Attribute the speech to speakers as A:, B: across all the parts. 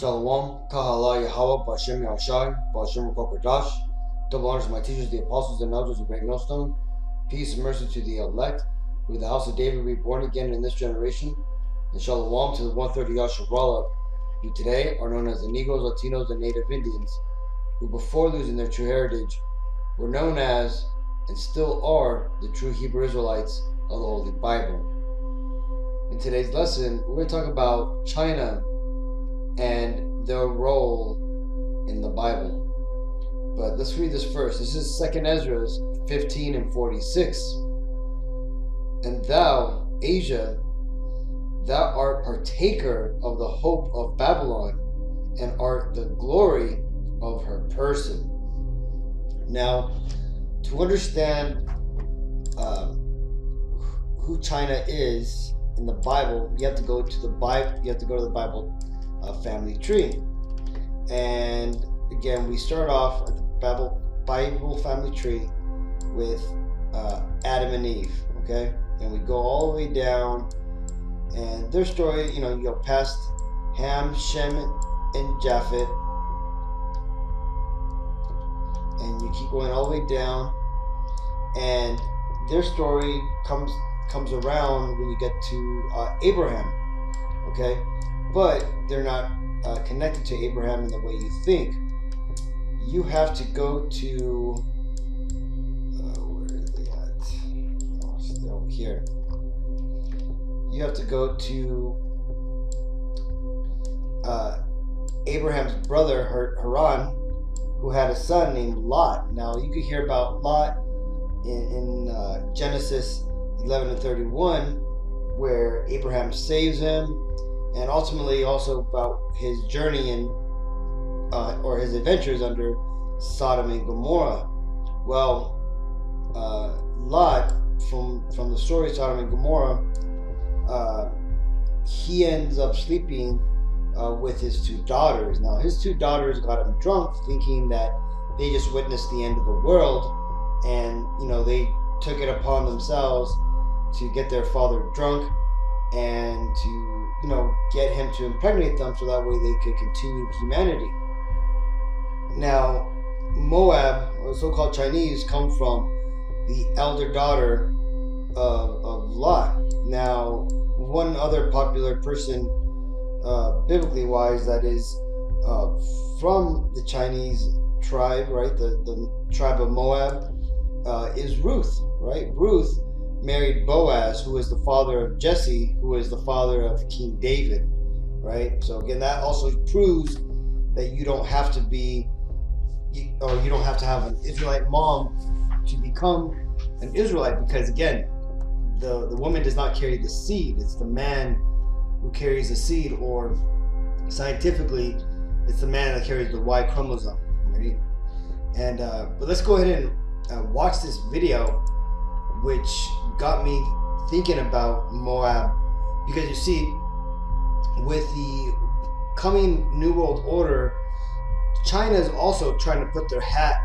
A: Shalom, Kahala, Yahweh, Bashem, Yahushai, Bashem, Kokodash. Double honors to my teachers, the apostles and elders of Great Millstone. Peace and mercy to the elect. With the house of David be born again in this generation. And Shalom to the 130 Yasharallah, who today are known as the Negroes, Latinos, and Native Indians, who before losing their true heritage were known as, and still are, the true Hebrew Israelites of the Holy Bible. In today's lesson, we're going to talk about China and their role in the Bible. But let's read this first. This is 2 Ezra 15 and 46. And thou, Asia, thou art partaker of the hope of Babylon, and art the glory of her person. Now, to understand who China is in the Bible, you have to go to the Bible. You have to go to the Bible family tree. And again, we start off at the Bible family tree with Adam and Eve. Okay, and we go all the way down, and their story, you go past Ham, Shem, and Japheth, and you keep going all the way down, and their story comes around when you get to Abraham. Okay, but they're not connected to Abraham in the way you think. You have to go to where are they at? Oh, they're over here. You have to go to Abraham's brother Haran, who had a son named Lot. Now you can hear about Lot in Genesis 11 and 31, where Abraham saves him, and ultimately also about his journey in or his adventures under Sodom and Gomorrah. Well, Lot, from the story of Sodom and Gomorrah, he ends up sleeping with his two daughters. Now, his two daughters got him drunk, thinking that they just witnessed the end of the world, and they took it upon themselves to get their father drunk and to get him to impregnate them, so that way they could continue humanity. Now, Moab, or so-called Chinese, come from the elder daughter of Lot. Now, one other popular person, biblically wise, that is from the Chinese tribe, right? The tribe of Moab, is Ruth, right? Ruth married Boaz, who is the father of Jesse, who is the father of King David, right? So again, that also proves that you don't have to be, or you don't have to have an Israelite mom to become an Israelite, because again, the woman does not carry the seed. It's the man who carries the seed, or scientifically, it's the man that carries the Y chromosome, right? And but let's go ahead and watch this video, which got me thinking about Moab, because you see, with the coming New World Order, China is also trying to put their hat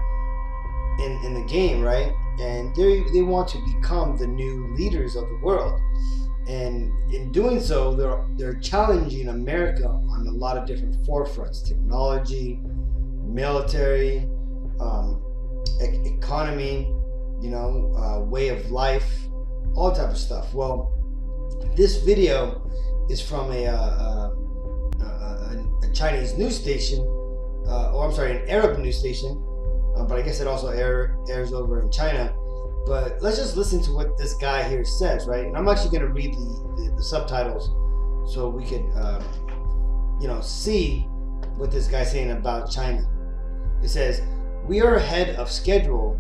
A: in the game, right? And they want to become the new leaders of the world, and in doing so, they're challenging America on a lot of different forefronts: technology, military, economy, way of life, all type of stuff. Well, this video is from a Chinese news station, or I'm sorry, an Arab news station, but I guess it also airs over in China. But let's just listen to what this guy here says, right? And I'm actually going to read the subtitles so we could, see what this guy's saying about China. It says, "We are ahead of schedule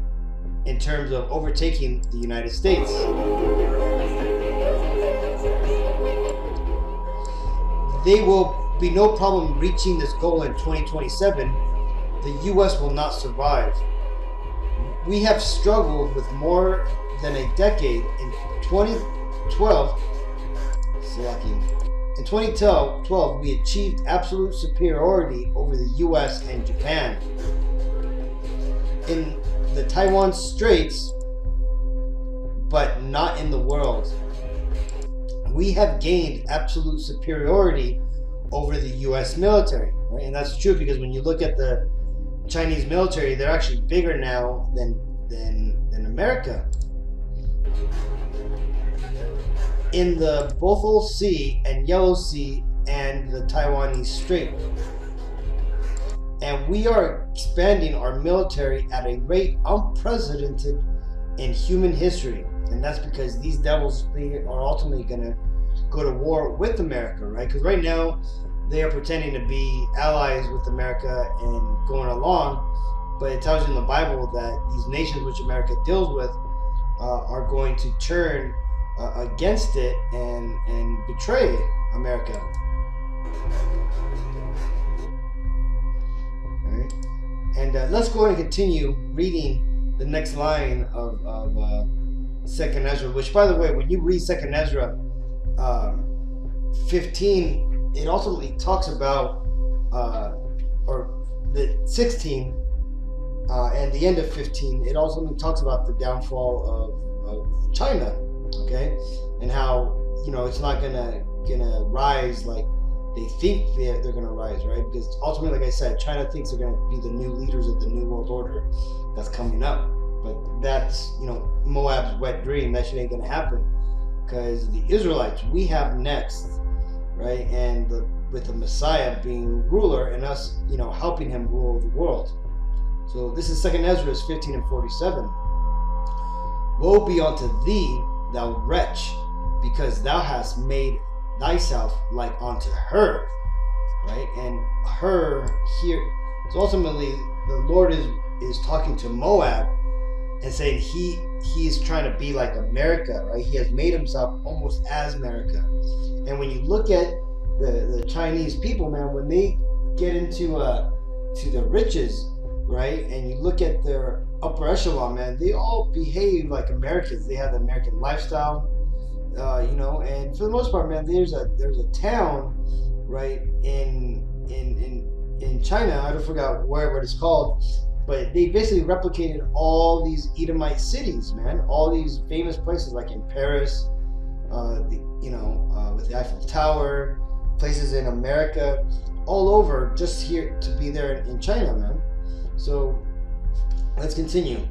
A: in terms of overtaking the United States. They will be no problem reaching this goal in 2027. The U.S. will not survive. We have struggled with more than a decade. In 2012, we achieved absolute superiority over the U.S. and Japan. In the Taiwan Straits, but not in the world. We have gained absolute superiority over the U.S. military, right? And that's true because when you look at the Chinese military, they're actually bigger now than America. In the Bothwell Sea and Yellow Sea and the Taiwanese Strait. And we are expanding our military at a rate unprecedented in human history. And that's because these devils, they are ultimately going to go to war with America, right? Because right now, they are pretending to be allies with America and going along. But it tells you in the Bible that these nations which America deals with are going to turn against it and betray America. All right. And let's go ahead and continue reading the next line of 2nd Ezra, which, by the way, when you read 2nd Ezra 15, it ultimately talks about, or the 16, and the end of 15, it also talks about the downfall of China, okay, and how, you know, it's not gonna rise like they think they're gonna rise, right? Because ultimately, like I said, China thinks they're gonna be the new leaders of the new world order that's coming up, but that's, you know, Moab's wet dream. That shit ain't gonna happen, because the Israelites we have next, right? And with the Messiah being ruler and us, you know, helping him rule the world. So this is 2nd Ezra 15 and 47. Woe be unto thee, thou wretch, because thou hast made thyself like unto her, right? And her here, so ultimately the Lord is talking to Moab and saying he's trying to be like America, right? He has made himself almost as America. And when you look at the Chinese people, man, when they get into to the riches, right, and you look at their upper echelon, man, they all behave like Americans. They have the American lifestyle, you know, and for the most part, man, there's a town, right, in China, I don't forget where it's called, but they basically replicated all these Edomite cities, man, all these famous places like in Paris, with the Eiffel Tower, places in America, all over, just here to be there in China, man. So let's continue.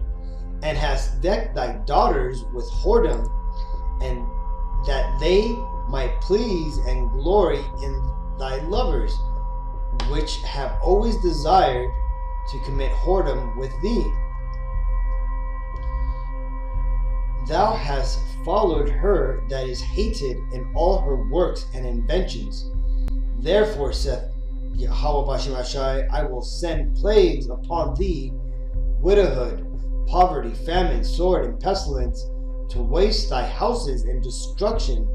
A: And hast decked thy daughters with whoredom, and that they might please and glory in thy lovers, which have always desired to commit whoredom with thee. Thou hast followed her that is hated in all her works and inventions. Therefore saith Yahweh Bashim Ashai, I will send plagues upon thee, widowhood, poverty, famine, sword, and pestilence, to waste thy houses in destruction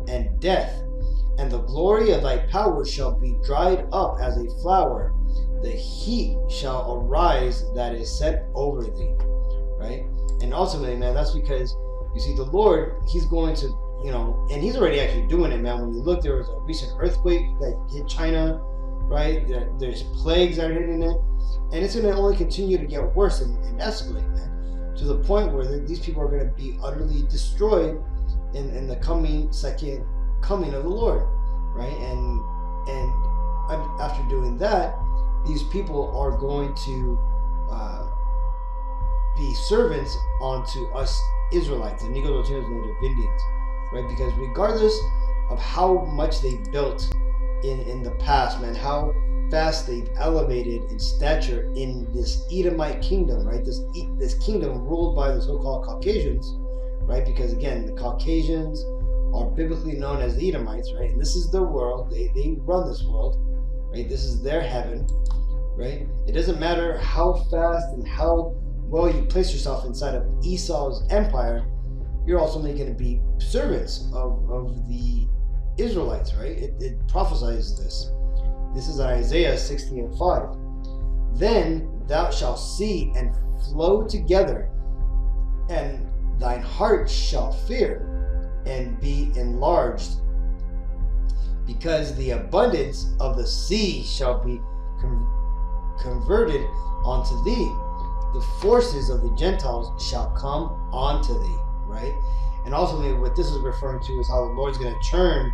A: and death. And the glory of thy power shall be dried up as a flower. The heat shall arise that is set over thee. Right? And ultimately, man, that's because, you see, the Lord, he's going to, you know, and he's already actually doing it, man. When you look, there was a recent earthquake that hit China, right? There's plagues that are hitting it. And it's going to only continue to get worse and escalate, man, to the point where these people are going to be utterly destroyed in the second coming of the Lord, right? And after doing that, these people are going to be servants unto us Israelites, and Negro Latinos, Native Indians, right? Because regardless of how much they built in the past, man, how fast they've elevated in stature in this Edomite kingdom, right? This kingdom ruled by the so-called Caucasians, right? Because again, the Caucasians are biblically known as the Edomites, right? And this is their world. They run this world, right? This is their heaven, right? It doesn't matter how fast and how well you place yourself inside of Esau's empire, you're ultimately going to be servants of the Israelites, right? It prophesies this. This is Isaiah 60 and 5. Then thou shalt see and flow together, and thine heart shall fear and be enlarged, because the abundance of the sea shall be converted unto thee. The forces of the Gentiles shall come onto thee, right? And ultimately what this is referring to is how the Lord's going to turn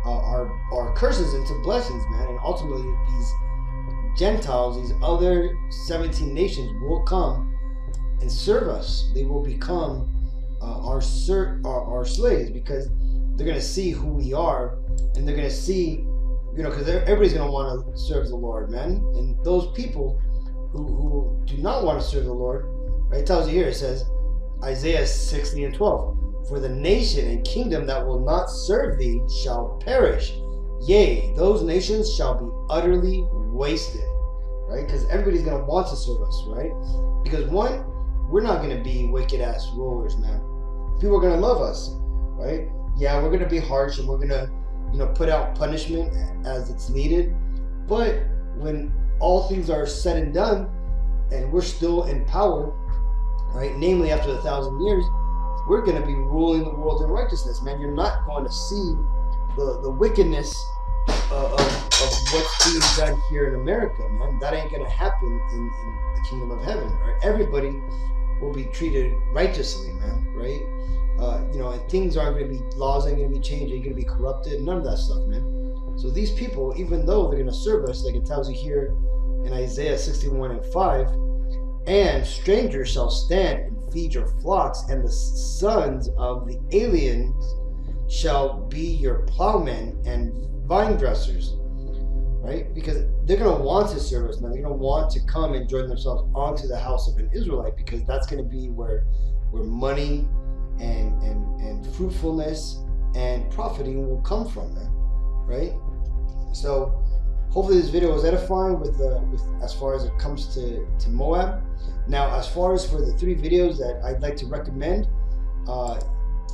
A: our curses into blessings, man. And ultimately, these Gentiles, these other 17 nations, will come and serve us. They will become our slaves, because they're going to see who we are, and they're going to see, because everybody's going to want to serve the Lord, man. And those people who do not want to serve the Lord, right? It tells you here, it says, Isaiah 60:12, for the nation and kingdom that will not serve thee shall perish. Yea, those nations shall be utterly wasted, right? Because everybody's going to want to serve us, right? Because one, we're not going to be wicked ass rulers, man. People are going to love us, right? Yeah, we're going to be harsh, and we're going to, put out punishment as it's needed. But when all things are said and done, and we're still in power, right? Namely, after 1,000 years, we're going to be ruling the world in righteousness, man. You're not going to see the wickedness of what's being done here in America, man. That ain't going to happen in the kingdom of heaven, right? Everybody will be treated righteously, man, right? And things aren't going to be, laws ain't going to be changed, ain't going to be corrupted, none of that stuff, man. So these people, even though they're going to serve us, like it tells you here in Isaiah 61:5, and strangers shall stand and feed your flocks, and the sons of the aliens shall be your plowmen and vine dressers, right? Because they're going to want to serve us, man. They're going to want to come and join themselves onto the house of an Israelite, because that's going to be where money and fruitfulness and profiting will come from, man, right? So hopefully this video was edifying with as far as it comes to Moab. Now, as far as for the 3 videos that I'd like to recommend,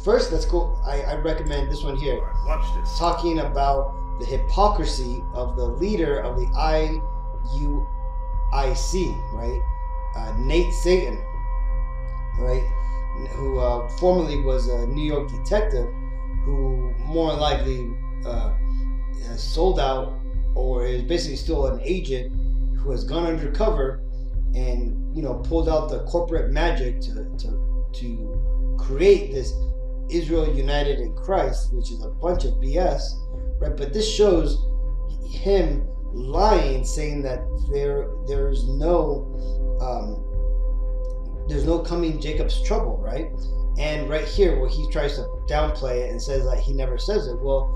A: first, let's go. I recommend this one here.
B: Watch this.
A: Talking about the hypocrisy of the leader of the IUIC, right? Nate Satan, right? Who formerly was a New York detective, who more than likely sold out, or is basically still an agent who has gone undercover and pulled out the corporate magic to create this Israel United in Christ, which is a bunch of BS, right? But this shows him lying, saying that there's no coming Jacob's trouble, right? And right here, where he tries to downplay it and says that he never says it. Well,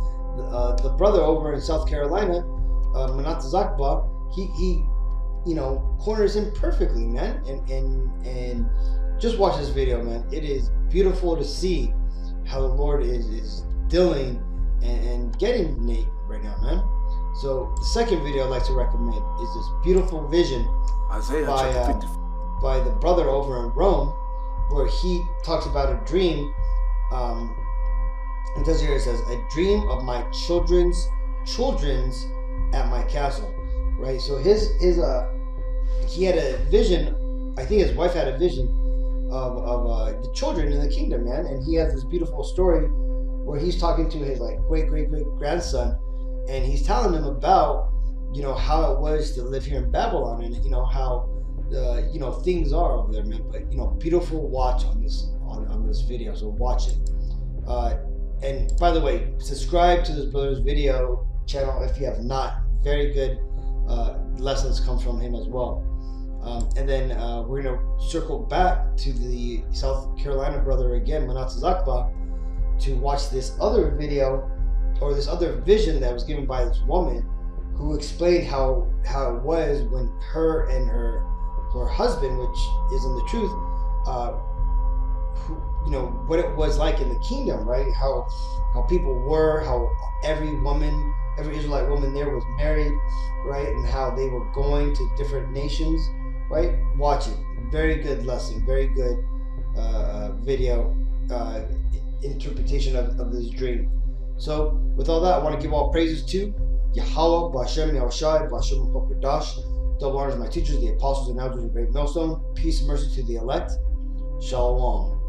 A: the brother over in South Carolina, Manat Zakba, he corners him perfectly, man. And just watch this video, man. It is beautiful to see how the Lord is dealing and getting Nate right now, man. So the second video I'd like to recommend is this beautiful vision by the brother over in Rome, where he talks about a dream. It says here, it says, a dream of my children's at my castle, right? So he had a vision. I think his wife had a vision of the children in the kingdom, man. And he has this beautiful story where he's talking to his great grandson, and he's telling him about how it was to live here in Babylon, and how things are over there, man. But beautiful watch on this video, so watch it. And by the way, subscribe to this brother's video channel if you have not. Very good lessons come from him as well. And then we're going to circle back to the South Carolina brother again, Manat Zakba, to watch this other video, or this other vision that was given by this woman, who explained how it was when her and her husband, which isn't the truth, what it was like in the kingdom, right? How people were, how every Israelite woman there was married, right? And how they were going to different nations, right? Watch it. Very good lesson. Very good video interpretation of this dream. So with all that, I want to give all praises to Yahweh, B'Hashem, Yahushai, B'Hashem, Kodash. Double honors my teachers, the apostles and elders of Great Millstone. Peace and mercy to the elect. Shalom.